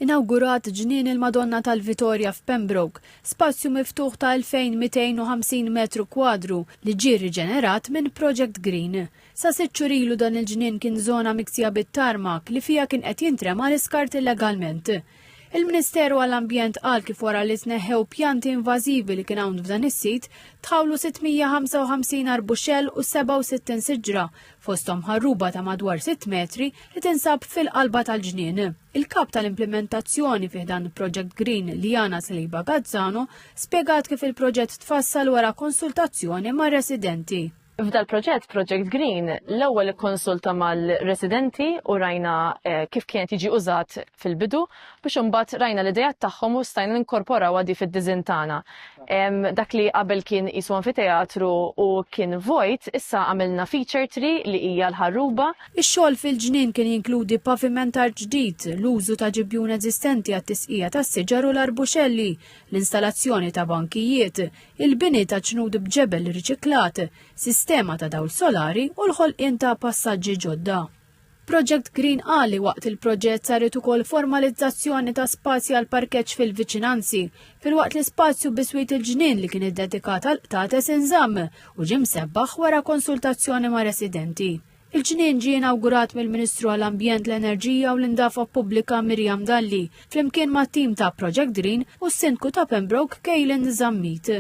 Inawgurat ġnien il-Madonna tal-Vitorja f'Pembroke, spazju miftuħ ta' 2250 metru kwadru li ġie riġenerat minn Project Green. Sa 6 xhur ilu dan il-ġnien kien żona miksija bit-tarmak li fija kien qed jintrema l-iskart illegalment. Il-Ministeru għall-Ambjent qal kif wara li tneħħew pjanti invażivi li kien hawn f'dan is-sit tħawlu 655 arbuxell u 67 siġra fosthom ħarruba ta' madwar 6 metri li tinsab fil-qalba tal-ġnien. Il-kap tal-implementazzjoni fih dan Project Green Liana Saliba Gazzano spjegat kif il-proġett tfassal wara konsultazzjoni ma' residenti. F'dal proġett Project Green l-ewwel ikkonsulta mal-residenti u rajna kif kienet jiġi użat fil-bidu biex imbagħad rajna l-idejat tagħhom u stajna ninkorporaw għadi fid-diżin tagħna. Dak li qabel kien qisu anfiteatru u kien vojt, issa għamilna feature tree li hija l-ħarruba. Ix-xogħol fil-ġnien kien jinkludi pavimentar ġdid, l-użu ta' ġibjun eżistenti għat-tisqija tas-siġar u l-arbuxelli, l-installazzjoni ta' bankijiet, il-bini ta' ċnud b'ġebel riċiklat, sistema ta' dawl solari u l-ħolqien ta' passaġġi ġodda. Project Green qali waqt il-proġett saret ukoll formalizzazzjoni ta' spazji għal parkeġġ fil-viċinanzi, filwaqt li spazju biswit il-ġnien li kien iddedikat għal qtates inżamm u ġie msebbaħ wara konsultazzjoni ma' residenti. Il-ġnien ġie inawgurat mill-Ministru għall-Ambjent, l-Enerġija u l-Indafa Pubblika Miriam Dalli flimkien ma' tim ta' Project Green u s-Sindku ta' Pembroke Kejlen Zammit.